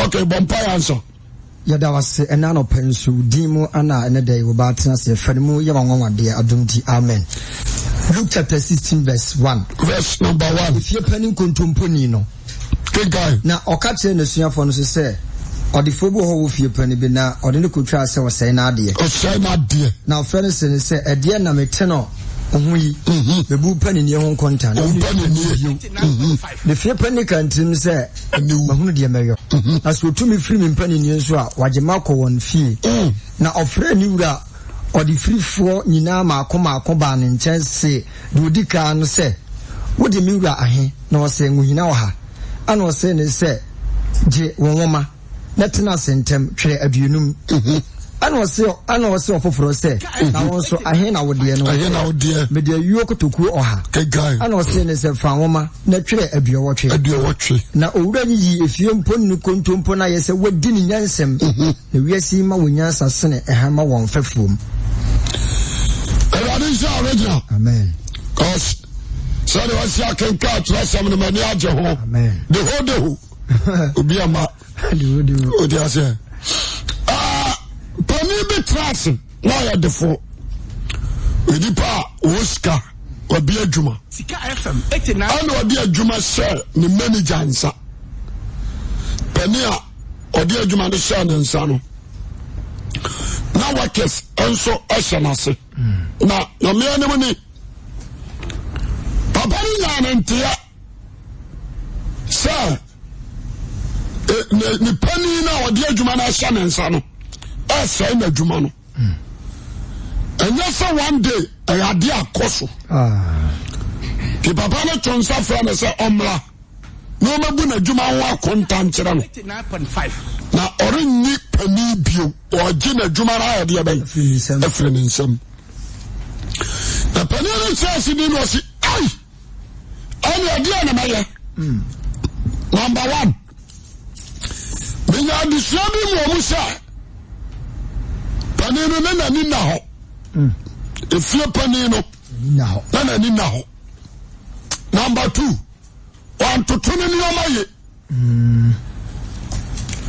Okay, Bompire answer. Yada was an anopensu, Dimo, Anna, and a day about Fenmu, Yaman, dear Adumti, Amen. Luke chapter 16, verse 1. Verse number 1. If you're penning contumpunino. Good guy. Now, or catch in the Siaphone to say, or the Fobo who fear penny bina, or the little try say was saying, dear. Oh, say not dear. Now, Ferguson say, a dear Nametano. The boo penny in your own content. The fear penny can Tim say, and you who dear Mayor. As we to me free in penny news, what Jamaica one fee. Now, of friend you or the free for Ninama, Coban and chance say, do the can say, what the Mura ahe, no saying we know her. And was saying, say, J. Woma, letting us send them, trade a dunum. I know so for say. Now also I hear now dear no. I hear now dear. Me dear you to ku oha. Guy. I know say say fan woman na twere abia watwe. Abia watwe. Na owura yi efie mpon nu kontompo na ye say wadi ni nyansem. Na wiasi ma wonyansa sene ehama won fafuom. Original. Amen. Cause so the was ya can catch us some the money aje ho. Amen. The whole obi ama. The whole. O dia say. Penny be tracing, now you're the four. With the power, Oscar, or be a Juma. Sika FM 89. I know dear Juma share the manager answer. Penny or dear Juma the son and son. Now what case, and so Ashanasi. Now, your mere money. Papa and Tia, sir. The penny now, dear Juma Ashan and son. Say na juma no and yes one day I had dia koso the papa na chonsa friend say omla no mabu na juma wa kontan kire no 9.5 na orenni pani bio o gina juma na dia bai efre nsem na pani na say ni no si ai ani dia na maye number 1 binya disuabi mo musa Panino na ni na ho. If you panino na ni na ho. Number 2. Want to turn in your maye.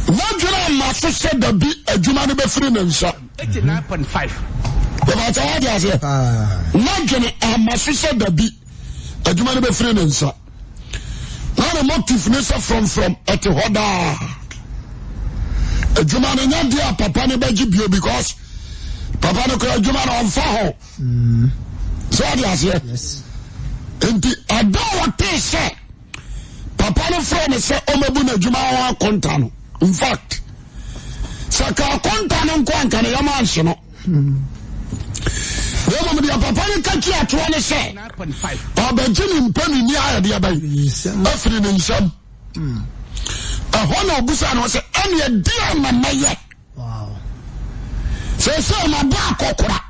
Najura maso said the be a jumani be free nsa. 89.5. About what you say? Najura maso said the be a jumani be free nsa. Now the motive nessa from at the hoda. A jumani nya dia papa ne beji bio because papa no kwa juma na onfa ho. So what you say? Yes. Enti adawa te say papa no friend say omabu na juma wa konta no. In fact, saka konta no kwanka na yama anse no. Wo mo dia papa no kachi ato ne say 9.5. Abajini mpani ni aya dia bai. Afri ne nsam. Ahona obusa no say ene dia na maye. Wow. Say my back okura.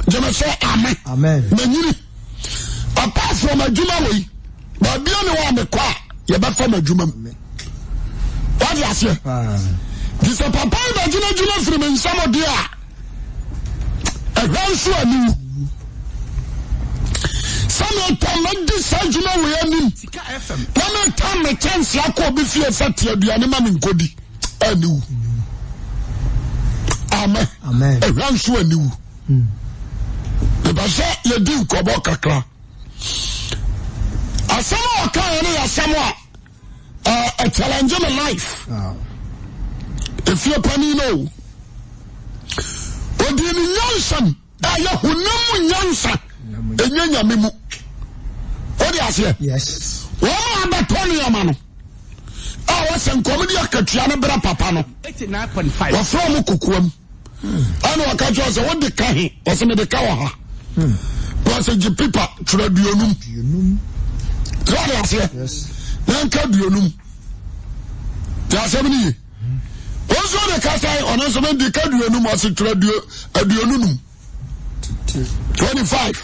Jama say amen. Amen. Manyiri. Apart from adwuma we, ba bia ne wa me kwa, ye ba fa madwuma mu. What you say? This papa ba juna from nsamo dia. E ranso anu. Some time this adwuma we anim. Sika FM. One time me chance yakọ bi fie fete aduane ma me nkodi. Anu. Amen. Amen. A ranso aniu. The basa ye di nkobo kakra. Asamo aka ni asamo a challenge in life. If you panino. Odi ni nyansan, ya hunam nyansan. Enyanya memu. Odi asie. Yes. Wo ma abatoni amano. Wasen komedi akatua na bra papa no 89.5 wa from kokuam ana wakajo se wo de kahe o se me de ka wa ha was a jipipa traduonum yes nanka duonum ya se me ni ozo de ka sai ono so me de ka duonum o se aduonum 25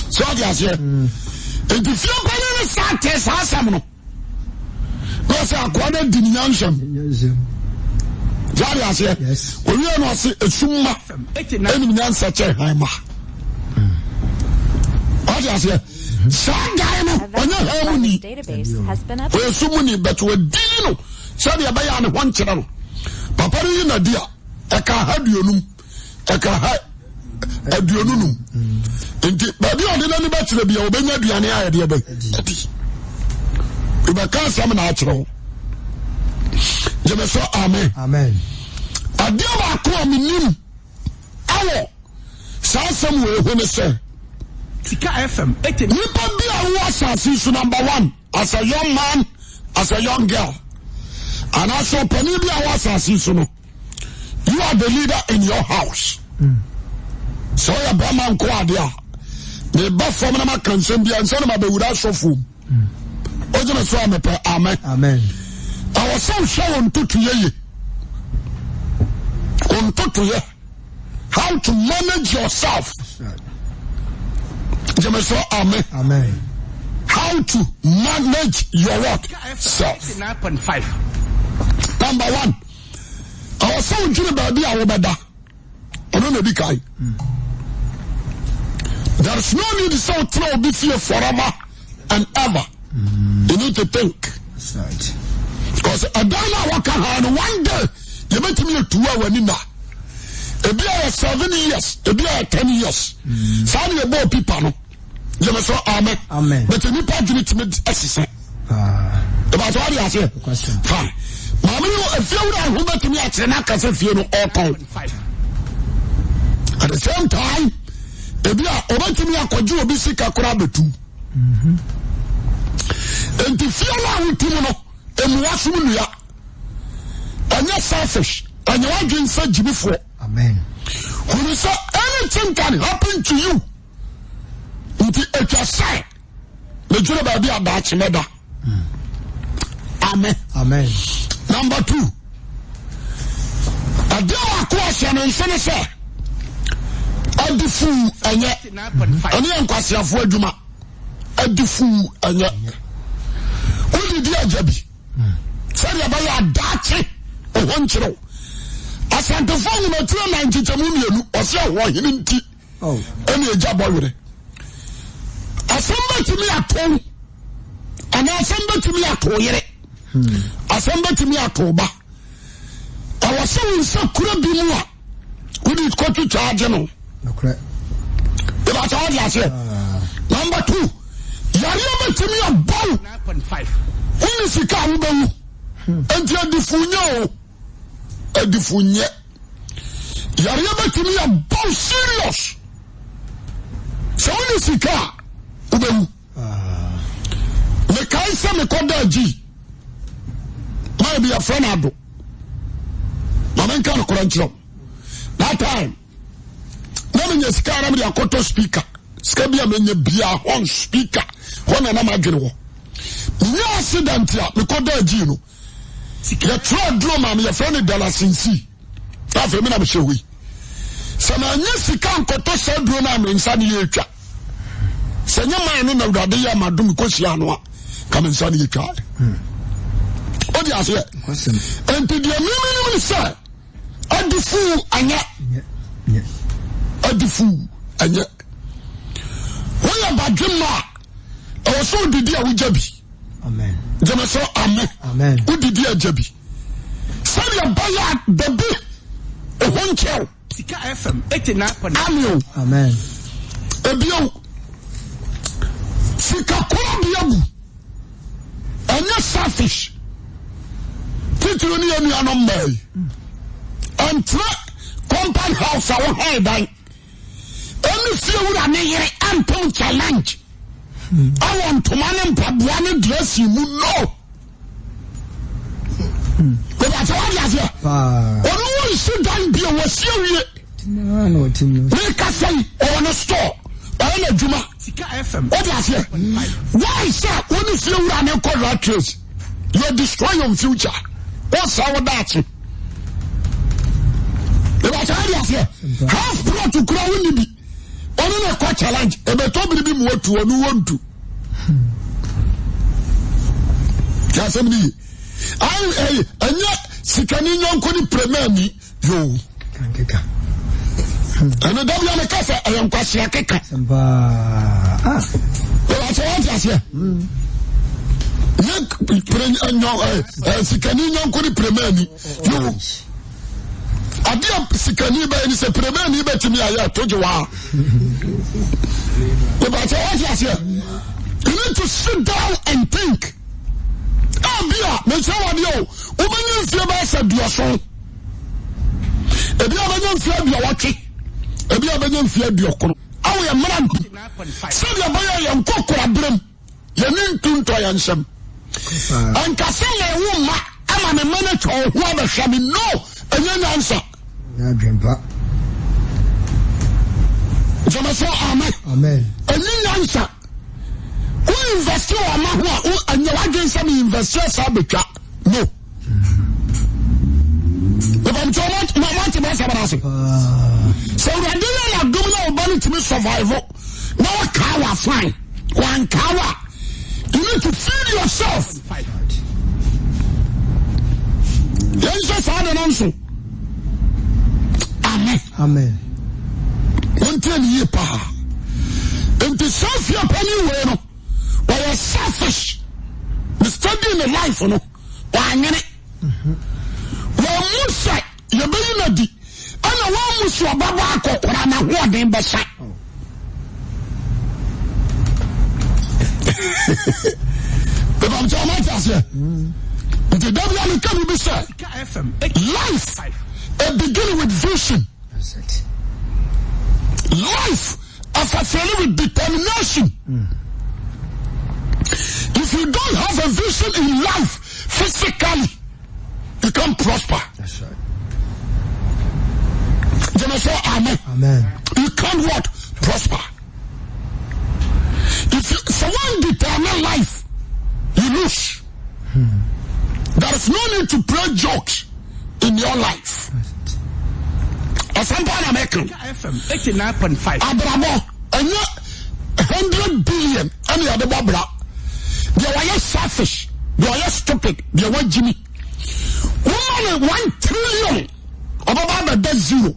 so ya se e di fio pa ni sa te sa sam no because akwana dinyansham jari ase owi no ase esumma eni nyansa che haima ade ase Sagano, Hamuni, Sumuni, but we're Dino, Sadia Bayan, one channel. Papa, you know, dear, Eka had you, Eka had you. But you are the bachelor, be obeying the idea. You can't summon natural. Jemeso, amen. Amen. A dear, I call me. Our Sansam will win a say. Sika FM 80. You can be a assassin number one as a young man, as a young girl. And also, Penibia assassin. You are the leader in your house. So, your Brahman Quadia. The buff from the Macan be and son of a without so full. Amen. Amen. Our son show on to ye. On to ye. How to manage yourself. Amen. Amen. How to manage your what? Self. 9.5. Number one. Our son Jimmy Baby Awobada. I don't know the guy. There is no need to say throw be here forever and ever. You need to think. That's right. Because a dollar work and one day you make me a 2 hour nina. A beer 7 years, a beer 10 years. Some of the people no. You must say amen. Amen. But you need to meet exercise. About what you say. Question. Fine. Mamma, if you are who met me at Senaka, if you know all time. At the same time, a beer over to me a quadru bisika crabetu. And the fear with Timono and Wasunia. And you're selfish. And you're doing such before. Amen. When you say anything can happen to you, it is say, the Judah baby are batch mother. Amen. Amen. Number 2. A day of question and say, I do fool and yet, and young Quasia for Juma. I do fool and yet. Only dear Jabby. Say about your dachi or 1 kilo. As I the phone in 290 Tamunian or so, why he didn't tea. Oh, any job already. Assemble to me at home, and assemble to me at home. Assemble to me at home. I was so couldn't be more. We did go to charge, you know. Okay. About all last year. Number 2, you're to me a bow 9.5. Who is the car? And you're the funyo. And the funye. You're to me a bow serious. So when is the car? Me kai se me koda ji might be a friend ado mama kan ko ranchiro that time na me nyesika na me akoto speaker ska bia me nya bia on speaker ho na ma dwere ho ni accident ya me koda ji no ya tro dro ma me friend dollar sinsi afa me na me hwewi se na nyesika akoto se dro na me nsa ne yetwa Senya man no na ya madum kosia no a kamensa ne yetwa. Odi ase. Enti de minimum say adifu anya. Yeah. Adifu anya. Woya badwema o so didi a wujabi. Amen. Jema so amen. Amen. Udidi ajabi. Say ya baya baby e honchew. Sika FM 89.9. Amen. Amen. Ebio Sika kura biabu and you're selfish. Titulu ni enu anombai. And compound house our head I any few na yere ampon challenge. I want to man pabuane dress you no. But that's what you say. Onu sit down be a serious. No, make us say on a store. I Juma. Sika FM. What is it? Why, sir? When you see running corrupt trace, you destroy your future. What's our that? Half brought to grow in the be. Only a quite challenge. A better be more to a new one to. Casamini. And yet, Sikaninian couldn't premier me. You. And the W on the casa, I am quite a kicker. just here. Sikani nyanko ni premeni. You. Adia sikani ba ni se premeni be timi aya toje wa. But what just here? You need to sit down and think. Abia, me say what yo. Obanyi fie ba sa duoso. Ebi abanyi fie duowache. Ebi abanyi fie duokoro. Awo ya mran. Se dia baya ya nkokora brem. Ye ni ntunto ya nsem. Ankase le wuma ama me manage ho ba hwa me no enye nyansa. Ya dwempa. Jama so amen. Amen. Enye nyansa. Who invest your mahua and you against some investors abeka? No. If I'm too much, my want to mess about us. So we are doing a governor body to be survival. No cow fine. One cow. You need to feed yourself. Let's just add an answer. Amen. Amen. One thing you pa. And to serve your penny way. They are selfish. They studying the life, you know. Why not? Well, Musa, you be in a di. I know one Musa Baba Kokorana word in Basa. If I'm telling you, sir, the devil can be said. Life, a beginning with vision. That's it. Life, as a fellow with determination. If you don't have a vision in life, physically, you can't prosper. That's right. Then I say amen. Amen. You can't what? Prosper. If you, someone determine life, you lose. There is no need to play jokes in your life. At some point American FM 89.5. Abramo, and 100 billion, and the other Babra. They were selfish. They were stupid. They were Jimmy. Woman 1 trillion. About that zero.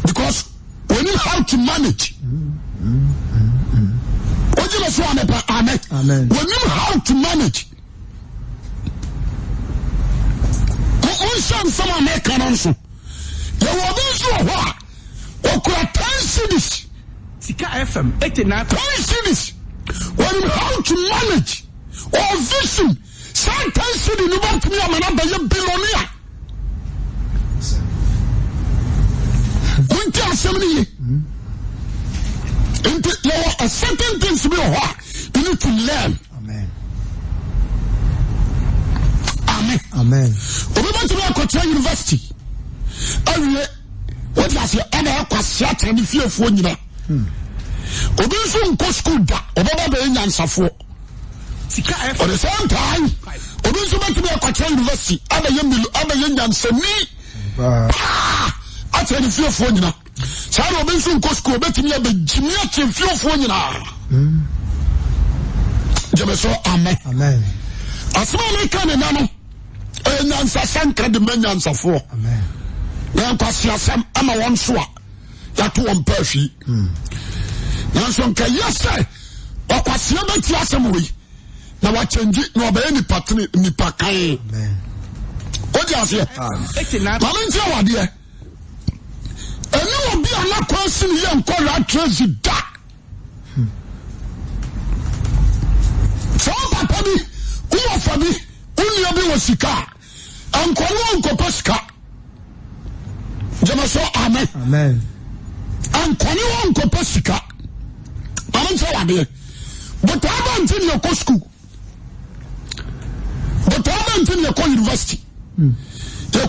Because we know how to manage. Amen. We know how to manage. Some American also. There were those who are 10 cities. Sika FM 89. 10 cities. When you how to manage or vision, sometimes city you want to be a billionaire. Winter assembly. There are certain things to be you need to learn. Amen. Amen. Amen. We want to go to university. What was your other question? And if you phone you Obi so nko school da obaba be nyansafo Sika FM for the same time Obi so be to be a university abaye nyansani ati ni fiofo nyina say Obi so nko school betimi abegimi ati fiofo nyina jebe so amen. Amen. Asma me kan na no nyansa sanka de nyansafo amen na kwasi asam ama won so a yato won pafi Nanso nka yese okwase beti asem we na wa change na obaye ni pakan. Amen. Oji ase. Mama ntia wade e. Eni obi ana kwasi ni ye nko ra trace da. So papa bi, uwo fa bi, uni obi wo sika. Anko no nko pasika. Jama so amen. Amen. Anko no nko pasika. But I don't think you go school. But I don't think you go university. You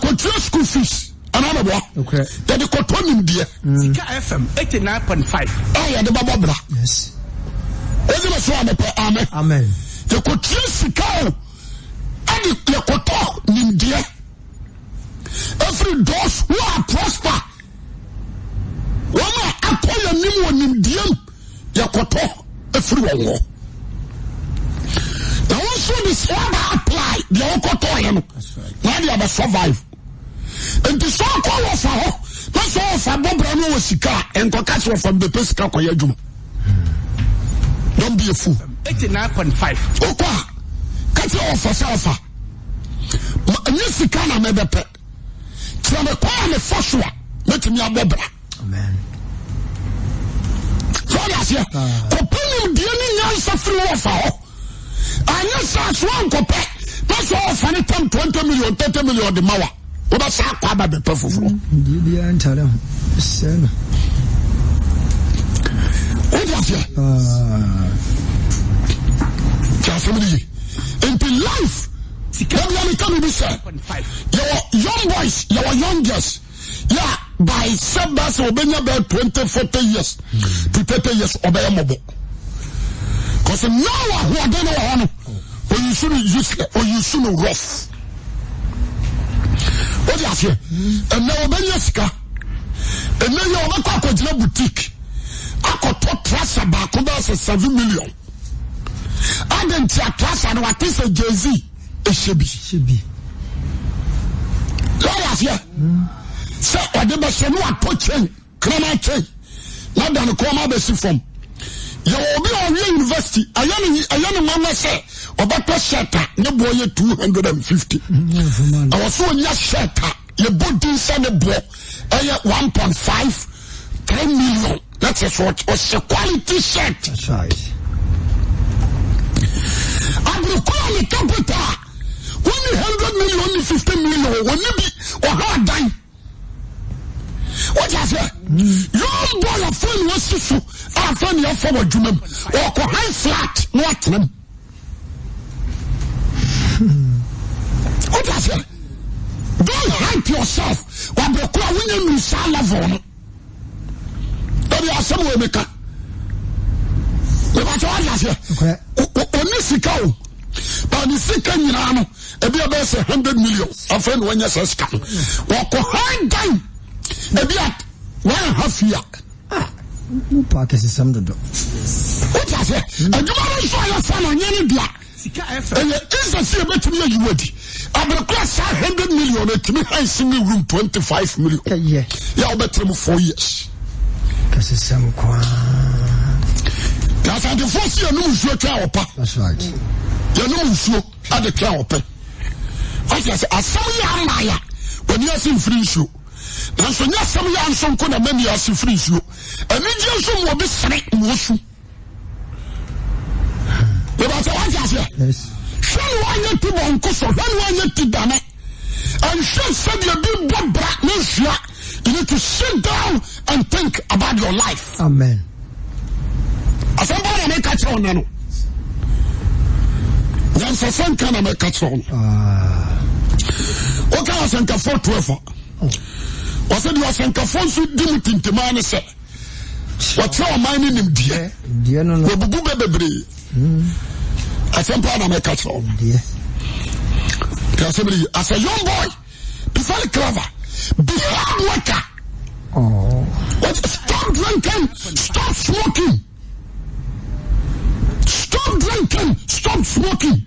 go to school fees. Another one. Okay. Then you go to India. Sika FM 89.5. Oh yeah, the Babra. Yes. Amen. Amen. You go to Sika. And you go to India. Every those who are prosper. Wama akoya nimu India. Yakoto everywhere. Now also this apply the Okoto him. Now they have survive. And the so call of that's all for Bobrano was Sika and Kokaswa from the Pesca Koyajum. Don't be a fool. 89.5. Okwa. Kati offer. Nisi kana mebepe. Tlame kwa ne foshwa. Meti mi abebra. Amen. So that's here. Kopeni mdieni nyansa free offer ho. Anya sa swan kope. That's all funny 10, 20 million, 30 million de mawa. Oba sa kwa ba bepe fufuro. Ndi antara. Sena. What that's here? Into life. Your young boys, your young girls, yeah, by Sabbath obey about 20, 40 years to 30 years obey mobile. Because now who are done on or you shouldn't use or you shouldn't rough. What is here? And now obey your ska. And now you're a boutique. I got top trust about 7 million. I didn't take class and what is a Jay-Z? It should be. Last year, so I did a show at Pochen, Crema Chain, not than a comma basic from. You will be on your university. I am a say, about a shelter, no boy 250. I was so in your shelter, you bought this and a boy, 1.5, 10 million. That's a sort of a quality shirt. That's right. Quality capital. Only 100 million, only 50 million, only be or hard dime. What is it? Your boy of phone was so I found your forward to them or high flat, not them. What is it? Don't hype yourself while the crowd winning you salavon. But you are somewhere maker. Okay. Onisiko. But the second year, ebi about 100 million. A friend when you say scam. Walk a hard time. Ebi at 1.5 year. Park is some do. What is it? And you want to show your son on any dia. And it is a see about me you would. I will class 100 million at me high single room 25 million. Yeah. Yeah, I'll bet him 4 years. Because it's some that's the first year no so twa opa. That's right. You know so at the twa opa. I say asam ya maya when you see free show. Na so nya asam ya nso ko na many you see free show. Ani je so mo be sere mo su. You want to say? Yes. When one you to bonko so when one you to dane. And she said you be bra no you need to sit down and think about your life. Amen. Somebody make a tone. There's a son can make a tone. Okay, I sent a 412. Was it your Sanka Fonsu Dimutin to man? What's your mining him, dear? Dear, no, no. I sent part make a tone. As a young boy, be very clever, be hard worker. What? Stop drinking, stop smoking. Stop drinking, stop smoking.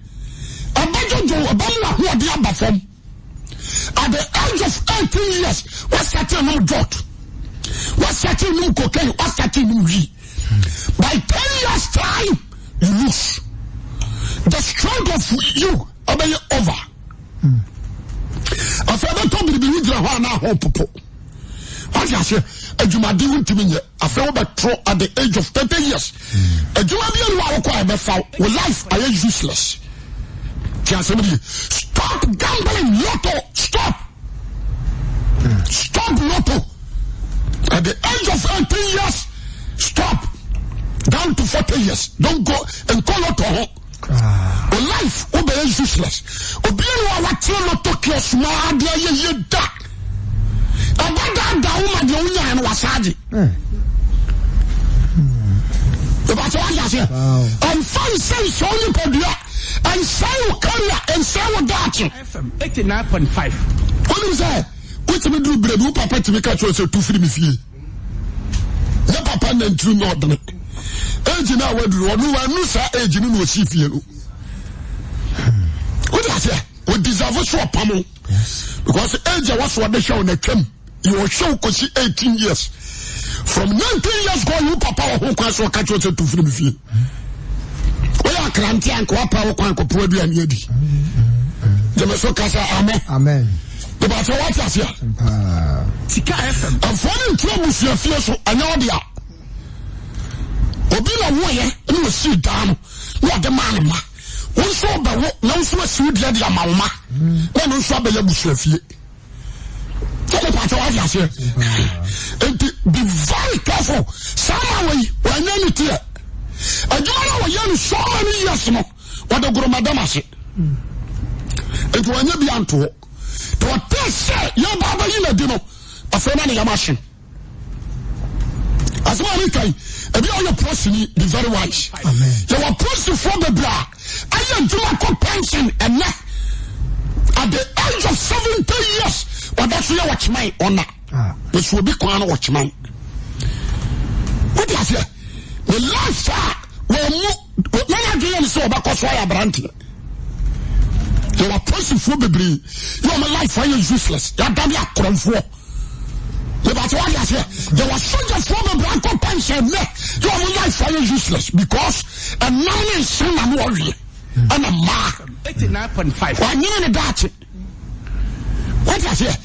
At the age of 18 years, what's that no drug? What's that no cocaine? What's that no weed? By 10 years' time, you lose. The strength of you obey over. I said, I told you to be with what I say, a Jumadi went to me. I fell back throw at the age of 30 years. A Jumadi life I am useless. Stop gambling, lotto, stop. Stop lotto. At the age of 18 years, stop. Down to 40 years. Don't go and call lotto. Life will be useless. Obiano what lotto kios ma dia da. Abada woman the unya and wasaji. About what I say. And fun say so you podia and say career and say what that. FM 89.5. What is that? What me do bread who papa to make a choice to free me fee. Ya papa and true not done. Age now we do no say age no see fee. What I say? We deserve so pamo. Because age was what they show on the camp. You will show because 18 years. From 19 years ago, you papa who can so catch you to free me. krante anko apa wo kwan ko po aduane adi jeme so kasa amen the battle what is here Sika FM afone ntuo busuafie so anya odia obi na wo ye ni wo si dan no de man ma won so ba wo na wo so si dia dia ma wo ma na no so ba ya busuafie tell the battle what is here and be very careful someone when you need it adwuma na wo so many years no what the guru madam ase etu anya bi anto to tese ya baba yi na di no afena na ya machine asma ni kai ebi all your person be very wise amen you are person for the bra aya dwuma ko pension and at the age of 70 years what that's your watchman on na this will be kwan watchman what is here the life we na again so ba ko so ya branti you are person for bebre you are life for useless ya da ya kronfo the battle was here you are soldier for bebre ko pension me you are life for useless because a man is son and warrior and a ma 89.5 wa nyina ne dachi what is here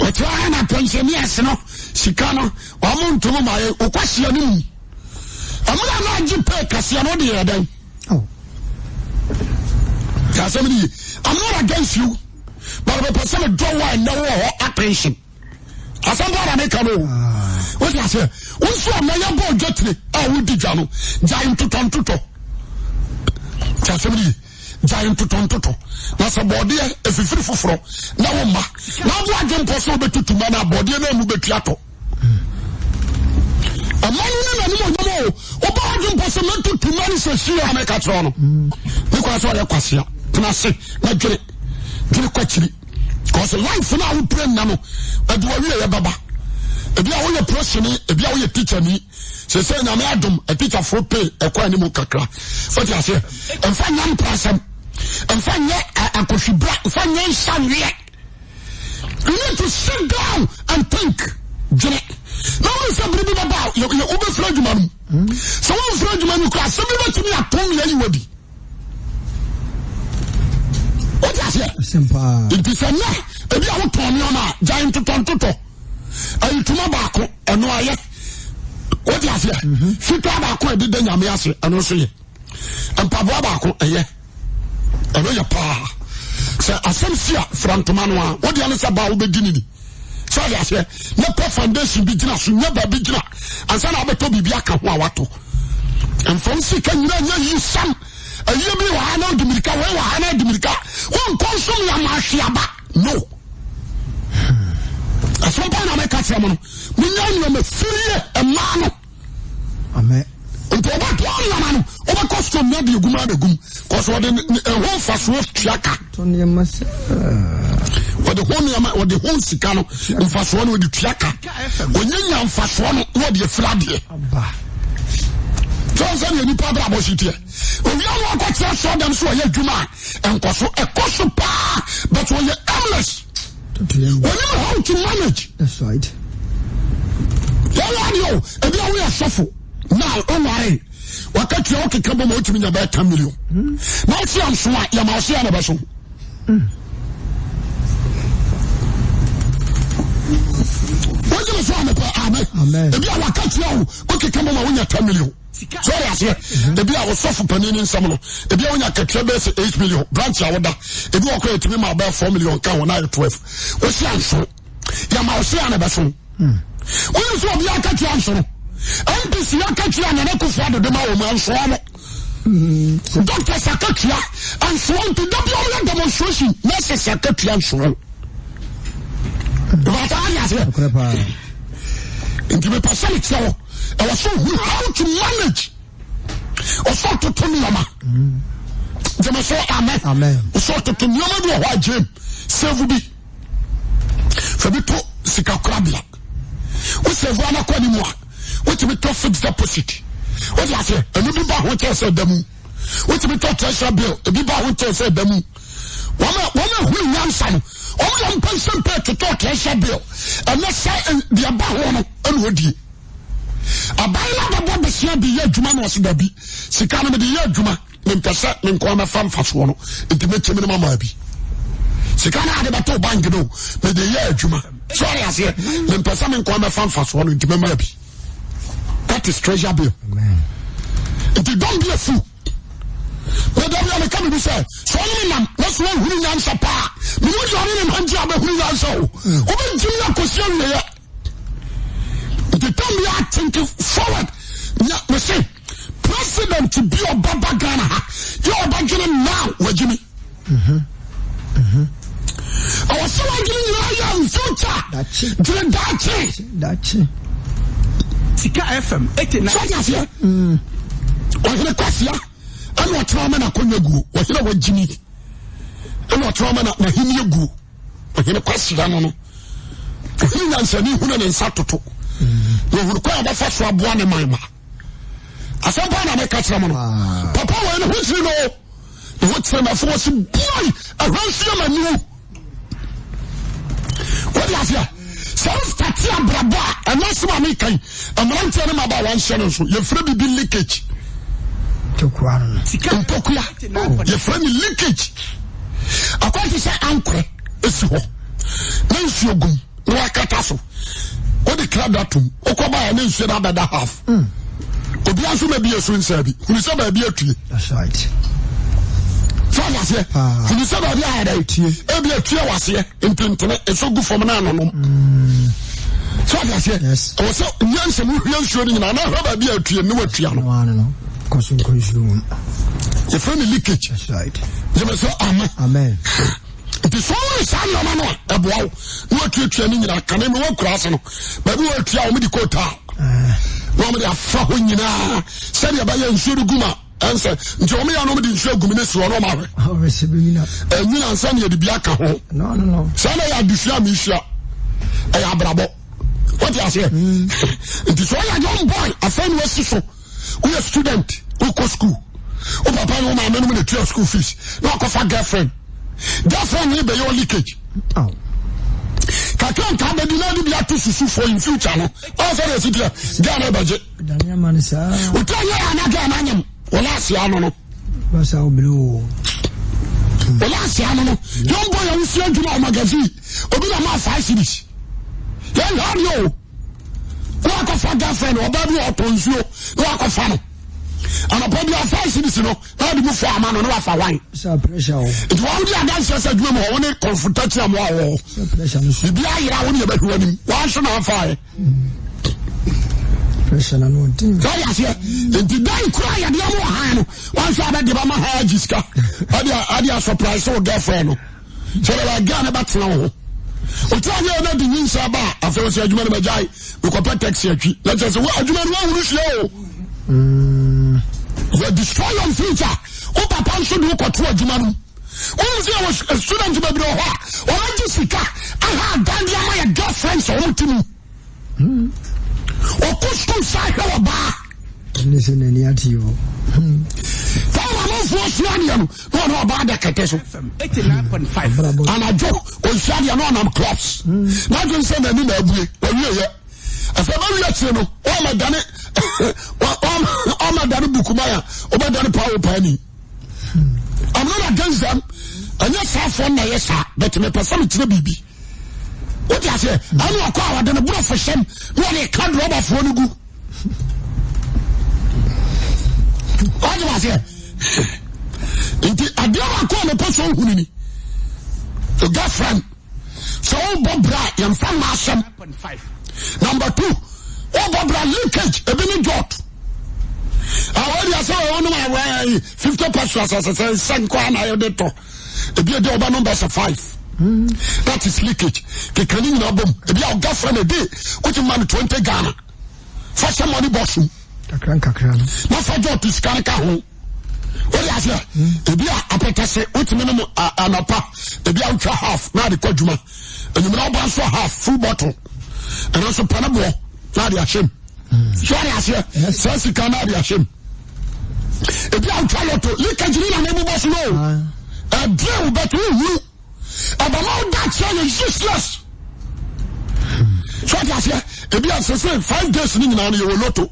o try na pensioners no sika no o mo ntomo ma ye o kwahia no mu amuna na jipe kasia no de yedan I'm not against you, but the person don't want no attention. As I'm not American. What do I say? Also, I'm not going to get me. I will be giant to tonto. Giant to tonto. That's a body if you free for now. Now, I don't possible to man body and move the a man no about them possible to man so she American. Because what I question. Say, na gere kwachiri cause life na wo pray na no adu wa wiye baba ebi a wo ye person ebi a wo ye teacher ni say na me adom a teacher for pay e kwa ni mu kakra what you say emfa nyam prasam emfa nye akohibra emfa nye sanwe you need to sit down and think gere na wo say bribi baba you be frage man so wo frage man ko asem be tumi atom ye yi wadi. What is here? Simple. It is a no. If you are turning on giant to tonto, and to my back, and no, I what is here? Fitaba did the Yamiasi, and also, and Pababa, a year. I know your pa. Sir, I sent here from Tomanua. What do you understand about the dignity? So I say, no foundation beginner should never begin. And son of a Toby Biaka, Wawato. And from sick and you son. A year be Hana Dominica, where Hana Dominica, one consume your Mashiaba. No. At some point, I make a sermon. We know a free a man. Amen. And what one man over custom maybe you go mad a gum, because what a whole fast worth chaka. Tony must What the whole or the whole Sicano in fast one with the chaka. When you are fast one, what you flood here. Johnson, you need to have a here. When you are going to show them so you man and Koso a Koso pa, but when you're aimless, when you know how to manage. That's right. Tell you, and you are shuffle. Now, oh my, what can't you okay come out to me about 10 million? Now, see, I'm smart, you're my son of a son. What do you say? Amen. If you are catch you, okay, come on, when you're 10 million. Sorry, I say, the beer was soft for penny in some. If you want to catch 8 million, branch out if you are going to be my about 4 million, count 9 12. What's the answer? Yamausian a person. When you saw the catch answer, NPC, I catch you and I could find the man swan. Dr. Sakatia and swan to double demonstration, Mrs. Sakatia and swan. But I say, into the person. I was so how to manage or so to Tonyama. They say amen. So to Tonyama, why Jim? Save be for me to Sika Crabia. What's the one of anymore? What to be to fixed deposit? What I say? And you be back what I said them. What to be to treasure bill? A be back what I said them. One who Yansan, only 1% pay to talk treasure bill, and let's say the about one and would Abayla the Bob Sia the year Juma was the be. Sikana the year Juma. pesa me nko ma fam faso no enti me cheme mama bi sika na ade bato bank no me de ye adwuma sorry ase me pesa me nko ma fam faso no enti me mama bi. That is treasure bill. Amen. Enti don't be a fool. But then we come to say, so I'm that's one who is answer pa. Me no you are in hanji abe who is answer. Oben jina question le. The time we are thinking forward. Yeah, we say president to be a Baba Ghana. You are beginning now, Wajimi. I was so beginning now in future. That's it. Sika FM 89. So yes here. What the question? I know trauma na konya gu. What you know Wajimi? I know trauma na himi gu. What the question no. Himi answer ni huna na nsatoto. We kwa ba fa so aboa ne manma. Asampa na make catch am no. Papa we no hutri no. Hutri na fo si boy. Ahwansi ma niu. What you have so start ya brabo and no so ma kan. Amrante na ma ba wan hye no so. Ye frɛ bibi leakage. Tokuano. Tokuya. Ye frɛ ni leakage. Akwati say ankre esi ho. Na nsuo gum. Na wakata so. What the crowd that room? Okoba and then said that half. Obiasu may be a swing service. Who is about a tree? That's right. So I say, who is about the other tree? Every tree was here in Tintin. It's so good for man. So I say, yes. I was so young, and we are showing. I know how be a tree and no tree. No, consume. The friendly leakage. That's right. You must say, Amen. It is always a man, a boy. No training in a cannon, no cross, but we will try with the quota. Woman, they are following you now. Send your buyer and shoot Guma. Answer, Jomi, I know the show Guminis or no matter. And you are sending the Biaka home. No. Sunday, I do share Misha. I have bravo. What you say? It is why a young boy, a friend was so. We are student, who go school. Oh, Papa, no, my men with the school fees. No, I have girlfriend. Girlfriend will be your leakage. Oh. Kakan ka be dinadi bia to susu for in future no. O say dey sit there. Ghana budget. Dania man sa. O tell you na Ghana anyam. Wala asia no no. Basa oblo. Wala asia no no. Young boy you see Juma magazine. Obi na ma 5 series. Then how you? Wa ko fa girlfriend oba bi otonsuo. Wa ko fa no. And a body of 5 series no. How do you for a man no wa fa wine? Sa pressure. It won't be a dance as a dream or only confrontation wa o. Pressure no. Bi ayira woni e behu anim. Wa so na fa pressure na no tin. So ya say, the day cry ya dey mo ha no. Wan so abedi ba ma ha jiska. Adi a surprise so girlfriend no. So they ga na batena ho. O tell you na di nsa ba, afa so adwuma na bajai. We ko taxi atwi. Let's say we adwuma no hunu hye o. You destroy your future. O papa should do ko to adwuma no. O say a student be bro ho. O ma jisika. Aha dan dia my girlfriend so o timi. O kustum sai ho ba. Listen any at you. Tell me for Australia no about the Kateso 89.5 and I joke Australia no am clubs. Now you say na ni na abue. We afema wi no o ma dane o ma dane bukumaya o ma dane power pani. I'm not against them. And yes I na yes but me person tire bibi. What you say? I know akwa dane bro for shame. No dey card rubber for no gu. What do I say? Inti adiama kwa me person hunini. The girlfriend. So Bobra yam fan masam. Number 2. Bobra leakage ebini jot. Awori asa wonu ma 50 pesos as sen kwa na yo deto. Ebi de oba number 5. That is leakage. Ke kani na bom. Ebi our girlfriend e dey. What man 20 Ghana. Fashion money boss. Kakran. Na fa jot to scan ka ho. What you say? Ebi a apetase utimi no anapa. Ebi a utwa half na de kwadwuma. Enyum na oba so half full bottle. And also panabo na de ahim. So I say, sense can na de ahim. Ebi a utwa loto leakage ni na me boss no. Deal but you. About that is useless. So I say, ebi a say 5 days ni na you loto.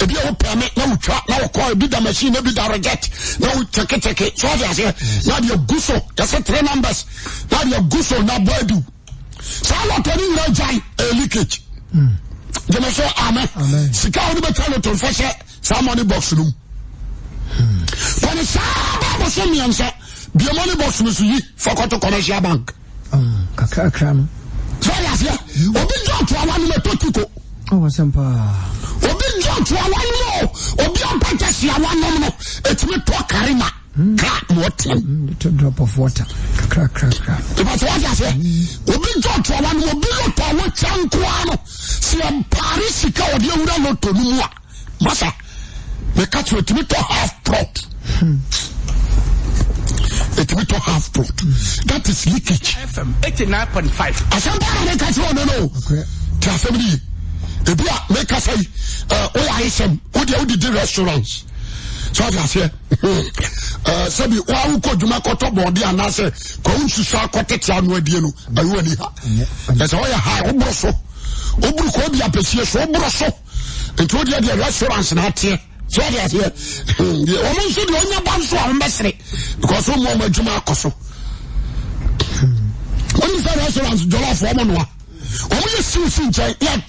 ebi wo permit na wo twa na wo call ebi da machine ebi da reject na wo check so what you say na the guso you say 3 numbers na the guso na boy so what any reject leakage jema so amen sika wo be tell to for share some money box room when it's ba so me answer the money box no yi for commercial bank kakra no so ya say obi jo to awanu me totiko wasampa obi jo to awanu no obi ampata sia awanu no etime to karima ka water to drop of water kakra but what ya say obi jo to awanu obi lo to awo chanko ano si Paris ka odi ewura no to nu a masa me catch etime to half plot it to half plot. That is leakage. FM 89.5. Asamba make us no. Okay. Tell somebody. Ebia make us say OISM, odi the restaurants. So I say sabi wa wo koduma koto body anase ko unsusa kotete anu adie no ayu ani ha. Yes o ya ha obro so. Obru ko bi apesie so obro so. Enti odi the restaurants na tie. So that's here. Woman should only bounce on Messi because one more Juma Cosso. When you say restaurants, Jollof woman, only see,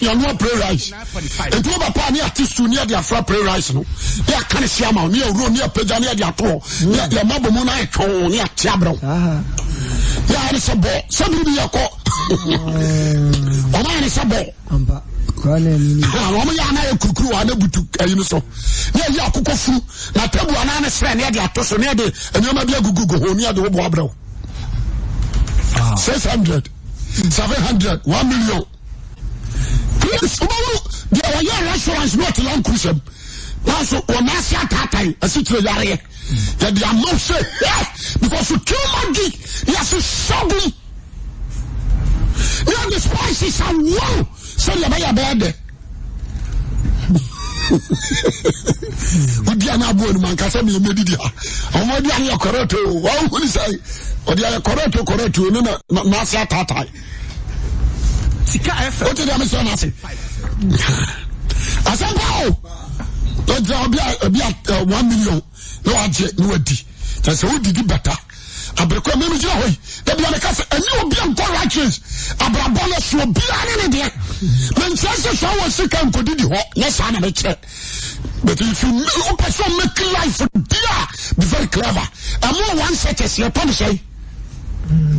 you're not prayer rice. And to a party artist near their flat prayer rice. No, they are kind of Siama, near Room, near Pejania, their tour, near their Mabba Muna, near Chabro. Yeah, it's a ball. Somebody you call. Oh, man, it's a ball. Omo ya na ekukuru ana butu ayi so na ya akoko furu na tabu ana na sra na de atoso na de enyoma bia gugugu ho ni de wo bo abrawo 600 700 1 million please omo dia wa ya restaurants not long cruise na so o na sia tatai asitire yare ya dia no say because you kill monkey ya so shogun ya the spices are wow. So you buy a bed. Would you not born man? Because I'm a media. I'm already your correct. What would you say? Or the other correct. No, Nasa Tata. Sika FM. What did I say? I said, wow. Let's be 1 million. No, I did. That's who did it better. Abrekwa memi jira hoyi da bia me kase eni obi anko righteous abrabole so bia ne de men chance so wa sika nkodidi ho na sa na me che but if you person make life dia be very clever am one set as your pon say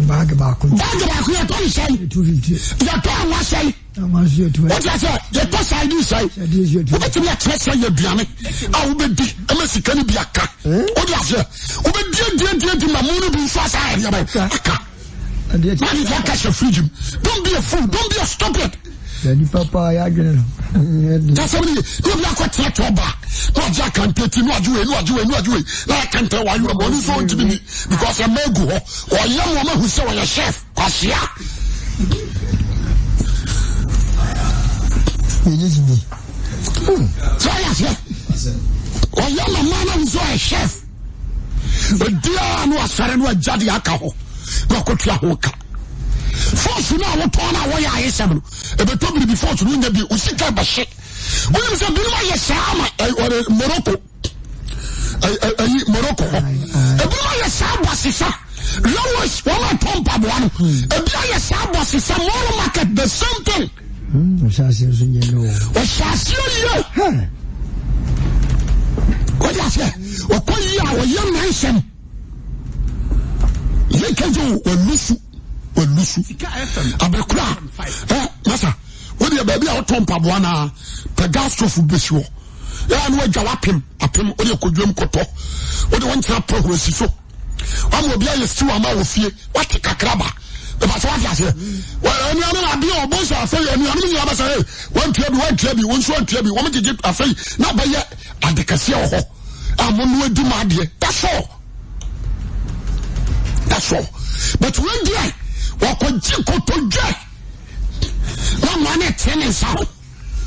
bag back ya pon say ya to wa say what you say you to say you say what you let say you biame a wo be di e sika ni bia ka o dia say wo be di mamunu bi so asa ya ba aka man you catch a fridge don't be a fool don't be a stupid Daddy Papa ya gene that's how you be akwa to oba no ja kan peti no ajuwe na kan tell why you money so to me because I'm megu ho o yam wo ma hu se wo ya chef kwasia so yes o yam ma na so a chef dia no asare no ajade aka ho na kotua ho ka force na wo to na wo ya ayesem no e be to bi before to nya bi usika ba she woni se bi ma yesama Morocco Morocco e bi ma yesaba sisa lowest one pump abwan e bi yesaba sisa more market the same thing o shasio sunye no o shasio ye what you say o ko yi a o ye nansem ye kejo o lusu abekura masa wo de baby a wo tompa boa na pegastrofu besio ya no adwa apem wo de kodwam koto wo de won tira prohrosi so am obi aye sti wa ma wo fie wat kakraba e ba so afia se wa ani anu na bi o bo so afia ani anu ni aba say wan tia bi won so wan tia bi wo me gege afia na ba ye adekase ho amonu adi ma de that's all but when dey wakoji kotoje na mane tene sao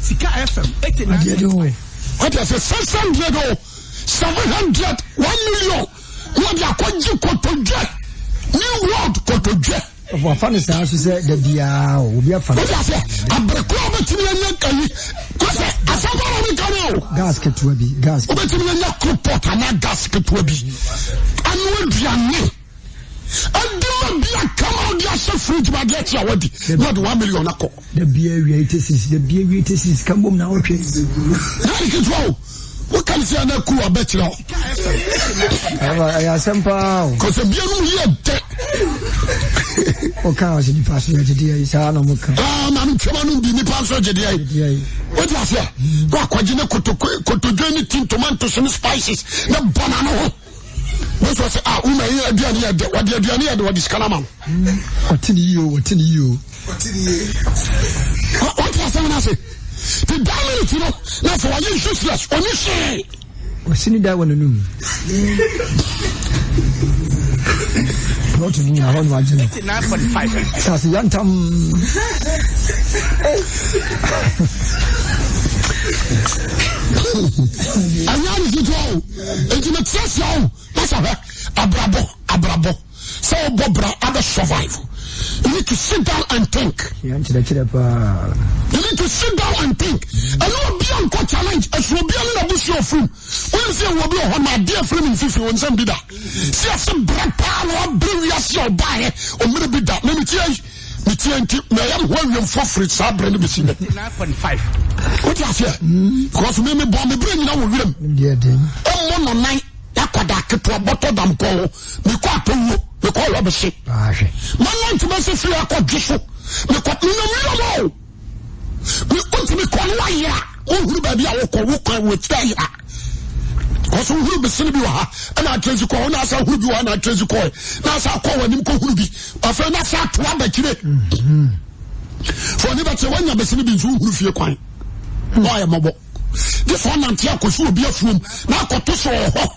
Sika FM 89. What is 600 or 700 1 million what ya koji kotoje new world kotoje wa fa ne sa so se da bia obi afa what I say abreko obetimi anya kai ko se asabara ni kan o gas ketua bi gas obetimi anya cropot ana gas ketua bi anu aduane adima bia kama dia se fridge ba dia tia wadi not 1 million akọ the beer we 86 the beer we 86 come home now okay na iketwa what can say na ku abetira ya sempa ko se bia no ye de o ka o se di pass ya je sa na mo ka na no twema no bi ni pass je de ai what you say ko akwaje ne kotodwe ni tin tomatoes and spices na banana ho what you say una ye aduane ye de wadi aduane ye de wadi skana man what you what you say na say the diamond you know na for you useless oni say o sini da wona num not me I want to 89.5 sas yantam anyani zito ejime tsesia that's abrabo so bobra abe survive. You need to sit down and think. You need to sit down and think. And you be on challenge. As you be on the bush of fruit. When you say we be on my dear friend in 50 when some be that. See us some bread power bring us your buy or maybe that. Let me tell you. Me TNT, me am when you for free sa brand be seen. 9.5. What you say? Because me bomb me bring now with them. Yeah, then. On 1 9 yakwada keto bottom dam ko me kwa to me kwa lo be se. Man want to be free akwa so. Me kwa no mo. Me want me kwa wa ya. O huru ba bia wo kwa wo try ya. Because huru be se bi wa ha. Na transi ko na sa huru bi wa na transi ko. Na sa kwa wanim ko huru bi. Afa na sa to abakire. For ni ba che wanya be se bi nsu huru fie kwan. Wa ya mobo. This one and tia kosu obi afuom na akoto so ho.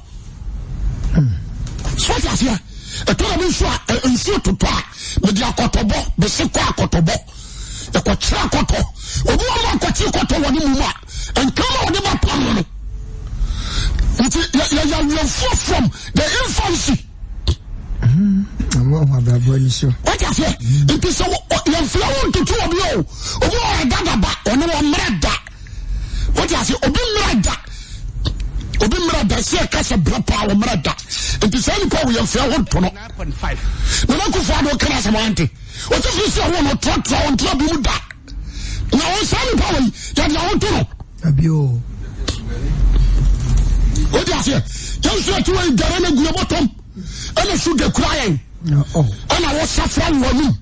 So that's here. A total issue in suit to try. With the akotobo, the siko akotobo, the kotra koto, Obuama kochi koto wanimuma, and come out never plan. You are far from the infancy. What I say? It is so you flow to 2 of you. Obuama Dagaba, or no one murder. What I say? Obi mrada se kasa brapa o mrada enti se ni pa we yam fa ho to no 9.5 na ko fa do kana samante o to fi se ho no trotro on tro bi mu da na o se ni pa we ya da ho to no abio o dia se yan so to we gare na gu bottom ana su de crying ana wo safra wonu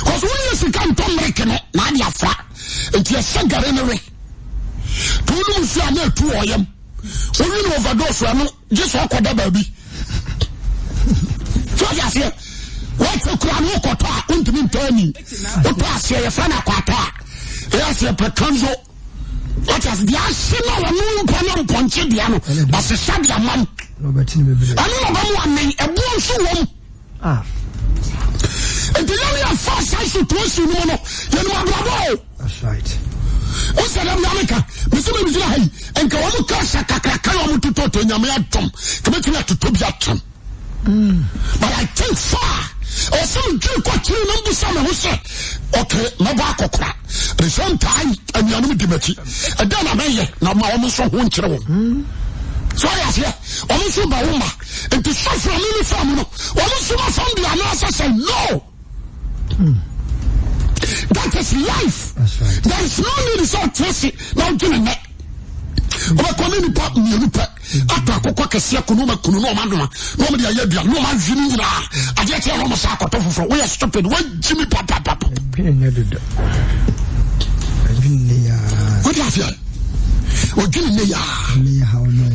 ko so we se kan to mreke no na dia fra enti se gare na we to no mu su ana tu oyam when you overdose, just walk on the baby. So, yes, what's a crown or quota? Until turning. What was your friend a quota? Yes, a preconzo. What has the arsenal of moon panel ponchidiano? As a Sadia man. I know one name, a bull shoe. And the only first I should trust you, no, that's right. O se dem America me se be jira hai enka wo ka sakaka kan wo to to nyame atom ke be tuna to bi atom but I think far o some do ko tiri no bu sa me ho se okay na ba akokora the same time anyanu di mati e da na meye na ma wo so ho nkire wo so ya se o mo so ba wo ma enti so from me from no wo mo so ma from bi ana say no. That is life. That's right. There is no need to tracy. Now, doing that. Over community pop, you pet. After Coca Siakuno, no man, nobody, no man, Jimmy. I just tell almost a quarter for we are stupid. What Jimmy Papa? What do you say? What do you say? How no?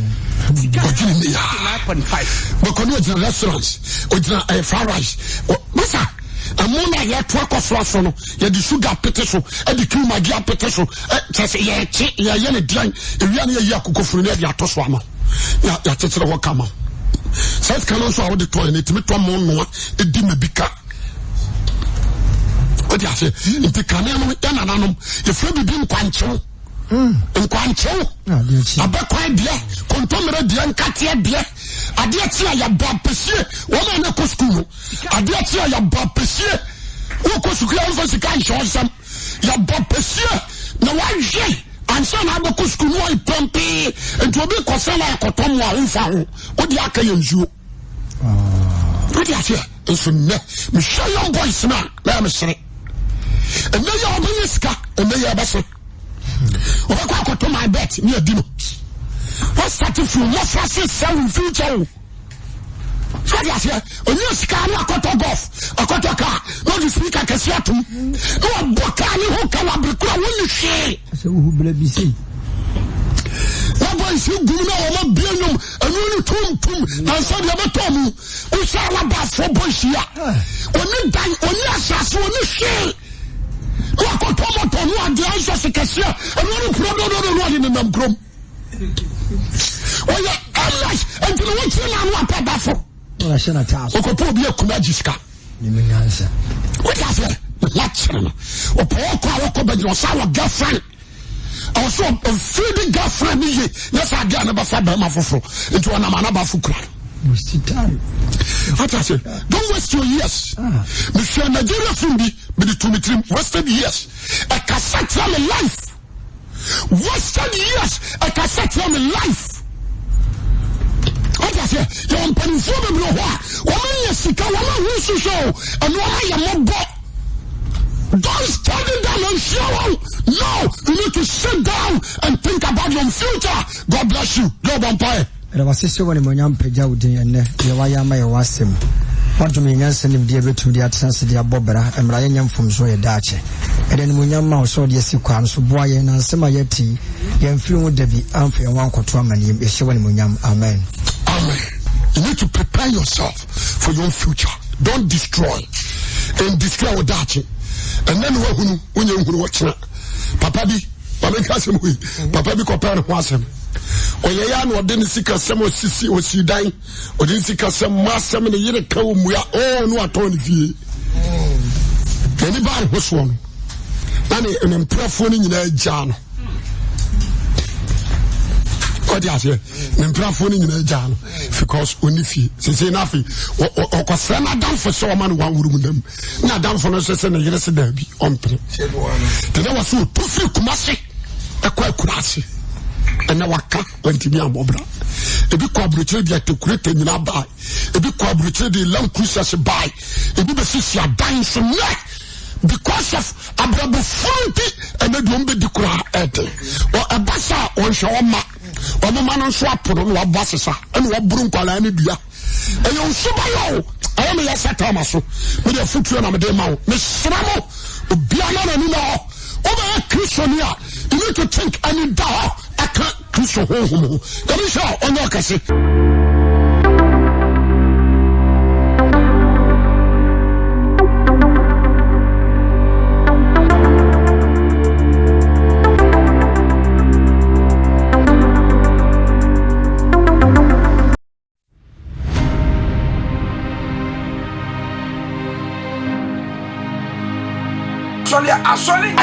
9.5. But when you restaurants, or fried rice, what's that? Amona ya to akosoro no ya di sugar peteso e di cream agi peteso chese ya chi ya ye ne dian ewia ne ya akokofuru ne ya toso ama ya tetere ho kama set kanon so awde to ne timi to mo no e di mebika o di ase nti kanea no ya nananom ye fra bibi nkwanche nkwanchew abekwa bia kontomere bia nkatia bia ade atia ya bapesie wo na ko school ade atia ya bapesie wo ko school ya mfa sika nshosam ya bapesie na wahwe ansa na abeko school no ipompe enti obi kosala akotomo a mfa ho odi aka yenzuo odi atia nso ne me show young boys na me sere ene ya obi sika ene ya bese Oba kwa to my bet ni adino. What started from what first seven future. So ya say, onye sika na akoto golf, akoto car, no the speaker kesi atum. No boka ni ho ka wa brekura woni hwe. Se wo bla bi sei. Na boy si gum na o ma bienum, anu ni tum na so de beto mu. O sha la ba fo boy hia. Oni dan, oni asase oni hwe. Wakotomo tonu ade anso sikasia anu pro no ni nam krom oya alas enti no wchi na anu apadafo ora shena taso okopo obi akuma jiska ni menyansa what after la chana opo ko awko sa wa girlfriend also feeding girlfriend ni yes aga na ba fa ba mafoforo enti wana ma na ba fukura what I say? Don't waste your years. Monsieur Nigeria Fundi, be the 23 wasted years. A cassette from a life. Wasted years. A cassette from a life. What I say? You're on Penfold, bro. Woman, yes, you can't want to show. And why I am not. Don't stand down and show. No, you need to sit down and think about your future. God bless you. Lord Empire. Era wasese woni monyam pagya wudin enne ye waya ma ye wasem wadumi nyanse nim de betu de atense de abobra emra ye nyamfom so ye daache ede ni monyam ma so de sikwa so boa ye na nsema ye ti ye mfiri wo dabi amfa ye wankoto amanem ye hye woni monyam amen. You need to prepare yourself for your future. Don't destroy and destroy with daache and then wo hunu wo chena papa bi pamekasem hui papa bi ko pa ne ho asem oye ya no de sika sem osisi osidan ode sika sem masem ne yire ka omuya no atoni fie eni ba ho so no na ne mprafo ni nyina agya no odi ase ne mprafo ni nyina agya no because oni fie sese na fi okosra na danfo so ma no wanwuru mudam na danfo no sese ne yire se da bi ompre tede waso to fi kumase ekwa kurase ena waka wantimi amobra ebi kwa bruche dia tekurete nyina bai ebi kwa bruche de lankusas bai ebi be sisi adan so ne because of abrabo funti ena do mbe dikura ete o abasa on shawma o mama no so apodo no abasesa ena wo buru nkwala ne dua eyo nsuba yo ayo me yasa tama so me de futuo na me de mawo me sramo obiana na ni no o ba kristonia you need to think any day aka kristo hohomo kami sha onyo kase Asole